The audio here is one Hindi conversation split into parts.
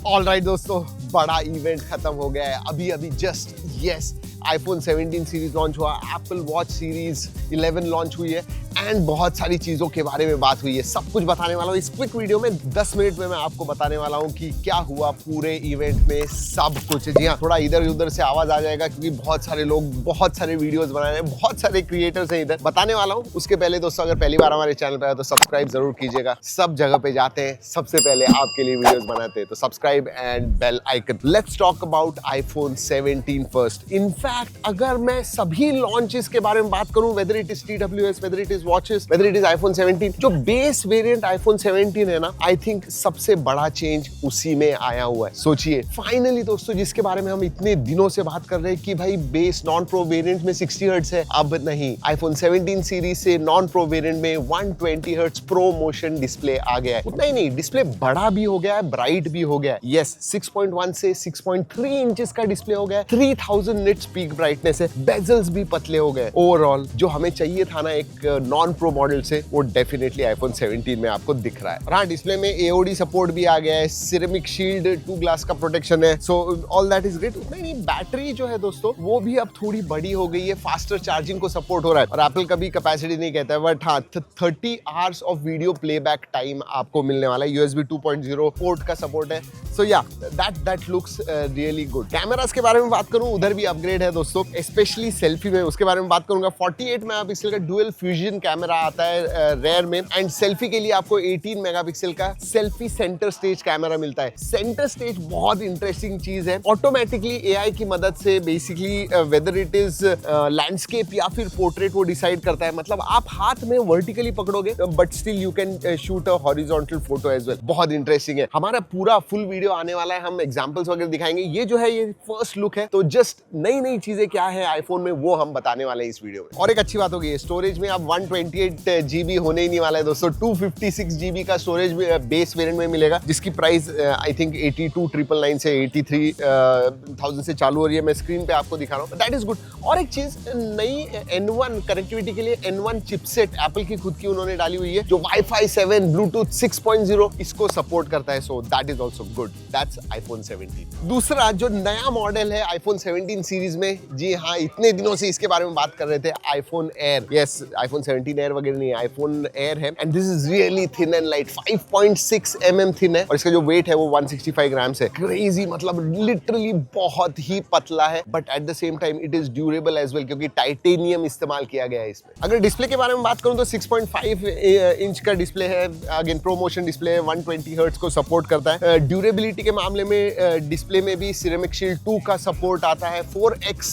ऑलराइट दोस्तों, बड़ा इवेंट खत्म हो गया है अभी अभी just. Yes, iPhone 17 series launch हुआ, एप्पल वॉच सीरीज 11 लॉन्च हुई है एंड बहुत सारी चीजों के बारे में बात हुई है। सब कुछ बताने वाला हूँ इस क्विक वीडियो में। 10 मिनट में मैं आपको बताने वाला हूँ कि क्या हुआ पूरे इवेंट में, सब कुछ। जी हाँ, थोड़ा इधर उधर से आवाज आ जाएगा क्योंकि बहुत सारे लोग बहुत सारे वीडियोस बना रहे हैं, बहुत सारे क्रिएटर्स हैं इधर, बताने वाला हूँ। उसके पहले दोस्तों, अगर पहली बार हमारे चैनल पे आए तो सब्सक्राइब जरूर कीजिएगा। सब जगह पे जाते हैं, सबसे पहले आपके लिए वीडियोस बनाते हैं, तो subscribe and bell icon. Let's talk about iPhone 17 first. In fact अगर मैं सभी लॉन्चेस के बारे में बात करूं, whether it is TWS, whether it is watches, whether it is iPhone 17, जो बेस वेरिएंट आईफोन 17 है ना, आई थिंक सबसे बड़ा चेंज उसी में आया हुआ है। सोचिए, फाइनली दोस्तों, जिसके बारे में हम इतने दिनों से बात कर रहे हैं कि भाई बेस नॉन प्रो वेरिएंट में 60 हर्ट्ज है, अब नहीं, आईफोन 17 सीरीज से नॉन प्रो वेरिएंट में 120 हर्ट्ज प्रो मोशन डिस्प्ले आ गया है। उतना ही नहीं, डिस्प्ले बड़ा भी हो गया है, ब्राइट भी हो गया है। यस, 6.1 से 6.3 इंचेस का डिस्प्ले हो गया है, 3000 निट्स पीक ब्राइटनेस है, बेजल्स भी पतले हो गए। ओवरऑल जो हमें चाहिए था ना एक नॉन प्रो मॉडल से, वो डेफिनेटली आईफोन 17 में आपको दिख रहा है। और हाँ, डिस्प्ले में AOD सपोर्ट भी आ गया है, सिरेमिक शील्ड 2 ग्लास का प्रोटेक्शन है, so all that is great. उतना ही नहीं, बैटरी जो है दोस्तों वो भी अब थोड़ी बड़ी हो गई है, फास्टर चार्जिंग को सपोर्ट हो रहा है। और एप्पल कभी कैपेसिटी नहीं कहता है, बट हाँ, 30 hours of video playback time आपको मिलने वाला है। USB 2.0 पोर्ट का सपोर्ट है, सो या that looks really good. Cameras के बारे में बात करूं, उधर भी अपग्रेड है दोस्तों, स्पेशली सेल्फी में, उसके बारे में बात करूंगा। 48 मेगापिक्सल का डुअल फ्यूजन कैमरा आता है रेयर में, एंड सेल्फी के लिए आपको 18 मेगापिक्सल का सेल्फी सेंटर स्टेज कैमरा मिलता है। सेंटर स्टेज बहुत इंटरेस्टिंग चीज है, ऑटोमेटिकली AI की मदद से basically weather it is landscape या फिर पोर्ट्रेट वो डिसाइड करता है। मतलब आप हाथ में वर्टिकली पकड़ोगे but still you can shoot a horizontal photo as well. बहुत इंटरेस्टिंग है। हमारा पूरा फुल वीडियो आने वाला है, हम एग्जांपल्स वगैरह दिखाएंगे। ये जो है, ये फर्स्ट लुक है, तो जस्ट नई चीजें क्या है आईफोन में वो हम बताने वाले हैं इस वीडियो में। और एक अच्छी बात होगी, स्टोरेज में अब 128 GB होने ही नहीं वाला है दोस्तों, 256 GB का स्टोरेज बेस वेरिएंट में मिलेगा, जिसकी प्राइस आई थिंक 82,999 से 83,000 से चालू हो रही है। मैं स्क्रीन पे आपको दिखा रहा हूँ, दैट इज गुड। और एक चीज, नई N1 कनेक्टिविटी के लिए N1 चिपसेट एप्पल की खुद की उन्होंने डाली हुई है, जो Wi-Fi 7, Bluetooth 6.0 इसको सपोर्ट करता है, so that is also good. That's iPhone 17। दूसरा जो नया मॉडल है आईफोन 17 सीरीज में, जी हाँ, इतने दिनों से इसके बारे में बात कर रहे थे, iPhone air. Yes, iPhone 17 air वगैरह नहीं है, आईफोन एयर है, and this is really thin and light, 5.6 mm thin है, और इसका जो वेट है वो 165 ग्राम्स है। क्रेजी, मतलब लिटरली बहुत ही पतला है, but at the same time it is durable as well, क्योंकि टाइटेनियम इस्तेमाल किया गया है इसमें। अगर डिस्प्ले के बारे में बात करूं तो 6.5 इंच का डिस्प्ले है, अगेन प्रो मोशन डिस्प्ले है, 120 हर्ट्ज को सपोर्ट करता है। ड्यूरेबिलिटी के मामले में डिस्प्ले में भी सिरेमिक शील्ड 2 का सपोर्ट आता है, 4x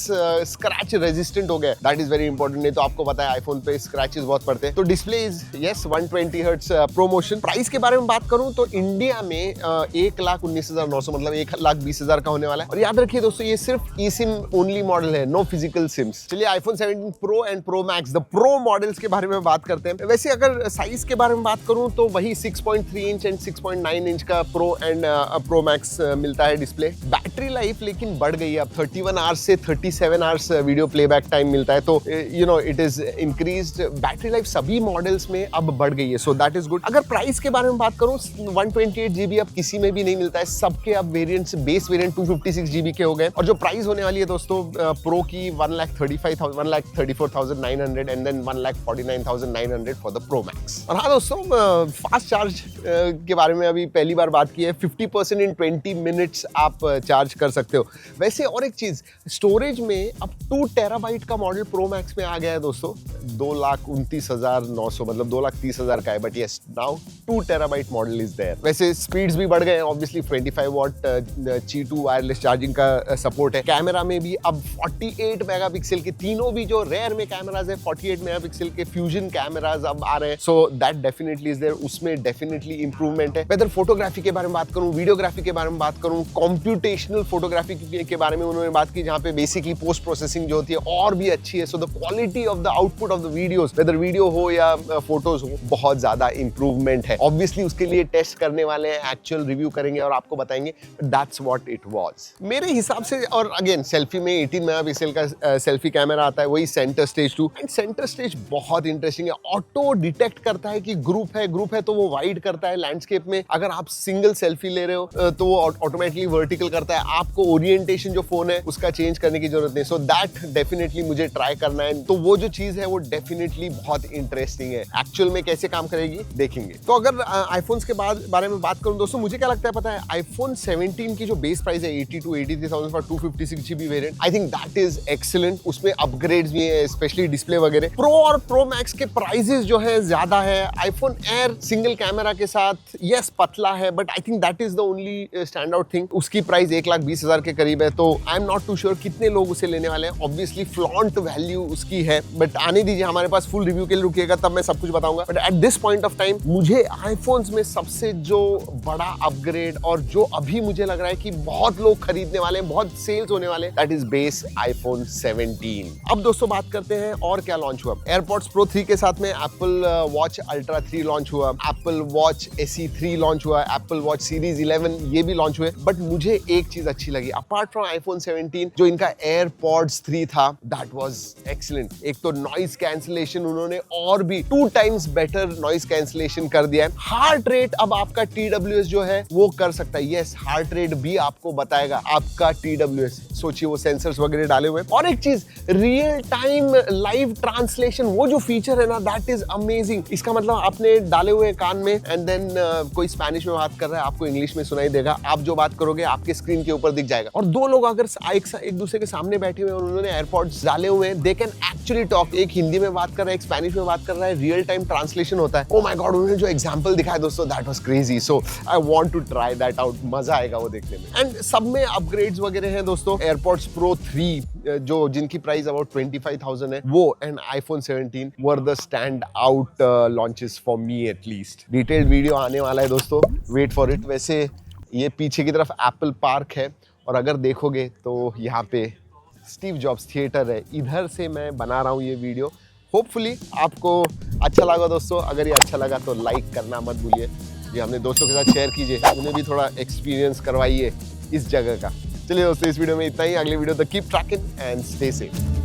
स्क्रैच रेजिस्टेंट हो गया, दैट इज वेरी इंपॉर्टेंट। नहीं तो आपको पता है आईफोन पे स्क्रैचेस बहुत पड़ते हैं। तो display is yes 120 hertz pro motion. Price के बारे में बात करूं तो इंडिया में 1,19,900, मतलब 1,20,000 का होने वाला है। और याद रखिए दोस्तों, ये सिर्फ ई सिम ओनली मॉडल है, नो फिजिकल सिम्स। चलिए iPhone 17 pro and pro max, the pro models के बारे में बात करते हैं। वैसे अगर साइज के बारे में बात करूं तो वही 6.3 इंच एंड 6.9 इंच का प्रो एंड प्रो मैक्स मिलता है डिस्प्ले। बैटरी लाइफ लेकिन बढ़ गई है, अब 31 आवर्स से 37 आवर्स वीडियो प्लेबैक टाइम मिलता है, तो you know it is increased. Battery life सभी मॉडल्स में अब बढ़ गई है, सो दैट इज गुड। अगर प्राइस के बारे में बात करूं, 128 GB अब किसी में भी नहीं मिलता है, सबके अब वेरिएंट्स, बेस वेरिएंट 256 GB के हो गए। और जो प्राइस होने वाली है दोस्तों प्रो की 1,35,000, 1,34,900 and then 1,49,900 for the pro max. और हाँ दोस्तों, फास्ट चार्ज के बारे में अभी पहली बार बात की है, 50% इन 20 मिनट्स आप चार्ज कर सकते हो। वैसे और एक चीज, स्टोरेज में अब 2 टेराबाइट का मॉडल प्रो मैक्स में आ गया है दोस्तों, 2,29,900, मतलब 2,30,000 का है, but yes now 2 terabyte model is there. वैसे स्पीड्स भी बढ़ गए हैं, obviously 25 watt Qi2 wireless charging का सपोर्ट है। कैमरा में भी अब 48 मेगापिक्सल के, तीनों भी जो रेयर में कैमराज है 48 मेगापिक्सल के फ्यूजन कैमराज अब आ रहे हैं, so that definitely is there, उसमें डेफिनेटली इंप्रूवमेंट है। वेदर फोटोग्राफी के बारे में बात करूं, वीडियोग्राफी के बारे में बात करूं, कंप्यूटेशनल फोटोग्राफी के बारे में उन्होंने बात की, जहां पे बेसिकली पोस्ट प्रोसेसिंग जो होती है और भी अच्छी है, so the quality of the output of the videos, whether video हो या फोटोज हो, बहुत ज्यादा इंप्रूवमेंट है। ऑब्वियसली उसके लिए टेस्ट करने वाले हैं, एक्चुअल रिव्यू करेंगे और आपको बताएंगे दैट्स व्हाट इट वाज मेरे हिसाब से। और अगेन सेल्फी में 18 मेगापिक्सल का सेल्फी कैमरा आता है, वही centre stage 2। And centre stage बहुत इंटरेस्टिंग है, ऑटो डिटेक्ट करता है कि ग्रुप है तो वो वाइड करता है लैंडस्केप में। अगर आप सिंगल सेल्फी ले रहे हो तो वो ऑटोमेटिकली वर्टिकल करता है। आपको ओरिएंटेशन जो फोन है उसका चेंज करने की जरूरत नहीं। सो दैट डेफिनेटली मुझे ट्राई करना है। तो वो जो चीज है वो डेफिनेटली बहुत इंटरेस्टिंग है। एक्चुअल में कैसे काम करेगी देखेंगे। तो अगर आईफोन्स के बारे में बात करूं दोस्तों, मुझे क्या लगता है पता है, आईफोन 17 की जो बेस प्राइस है 80 to 83,000 for 256 GB variant, I think that is excellent. उसमें अपग्रेड्स भी है, स्पेशली डिस्प्ले वगैरह। प्रो और प्रो मैक्स के प्राइसेस जो है ज्यादा है। आईफोन एयर सिंगल कैमरा के साथ यस पतला है, but I think that is the only stand out thing. उसकी प्राइस 1,20,000 के करीब है। तो I am not too sure कितने लोग उसे लेने वाले हैं। ऑब्वियसली फ्लॉन्ट वैल्यू उसकी है, बट आने दीजिए हमारे पास, फुल रिव्यू के लिए रुकिएगा तब मैं सब कुछ बताऊंगा। But at this point of time मुझे आईफोन्स में सबसे जो बड़ा अपग्रेड और जो अभी मुझे लग रहा है कि बहुत लोग खरीदने वाले हैं, बहुत सेल्स होने वाले हैं, दैट इज बेस आईफोन 17। अब दोस्तों बात करते हैं और क्या लॉन्च हुआ। एयरपॉड्स प्रो 3 के साथ में एप्पल वॉच अल्ट्रा 3 लॉन्च हुआ, एप्पल वॉच SE 3 लॉन्च हुआ, एप्पल वॉच सीरीज 11 ये भी लॉन्च हुए। बट मुझे एक चीज अच्छी लगी अपार्ट फ्रॉम आईफोन 17, जो इनका एयरपॉड्स 3 था, दैट वाज एक्सीलेंट। एक तो नॉइज कैंसिलेशन उन्होंने और भी 2 times बेटर नॉइज कैंसिलेशन कर दिया है। हार्ट रेट अब आपका TWS जो है वो कर सकता है। यस, हार्ट रेट भी आपको बताएगा आपका TWS। सोचिए वो सेंसर्स वगैरह डाले हुए। और एक चीज, रियल टाइम लाइव ट्रांसलेशन, वो जो फीचर है ना, दैट इज अमेजिंग। इसका मतलब आपने डाले हुए कान में एंड देन कोई स्पेनिश में बात कर रहा है, आपको इंग्लिश में सुनाई देगा। आप जो बात करोगे आपके स्क्रीन के ऊपर दिख जाएगा। और दो लोग अगर एक दूसरे के सामने बैठे हुए हैं और उन्होंने एयरपॉड्स डाले हुए हैं, दे कैन एक्चुअली टॉक। एक हिंदी में बात कर रहा है, एक स्पेनिश में बात कर रहा है, रियल टाइम ट्रांसलेशन होता है। ओह माय गॉड, उन्होंने जो एग्जांपल दिखाया दोस्तों, that was crazy. So I want to try that out. मजा आएगा वो देखने में। एंड सब में अपग्रेड्स वगैरह हैं दोस्तों। एयरपॉड्स प्रो 3 जो जिनकी प्राइस अबाउट 25,000 है, वो and iPhone 17 were the stand out launches for me at least. Detailed video आने वाला है दोस्तों, वेट फॉर इट। वैसे ये पीछे की तरफ एप्पल पार्क है और अगर देखोगे तो यहाँ पे स्टीव जॉब्स थिएटर है। इधर से मैं बना रहा हूँ ये वीडियो। होपफुली आपको अच्छा लगा दोस्तों। अगर ये अच्छा लगा तो लाइक करना मत भूलिए। ये हमने दोस्तों के साथ शेयर कीजिए, उन्हें भी थोड़ा एक्सपीरियंस करवाइए इस जगह का। चलिए दोस्तों, इस वीडियो में इतना ही। अगले वीडियो तक keep trekking and stay safe.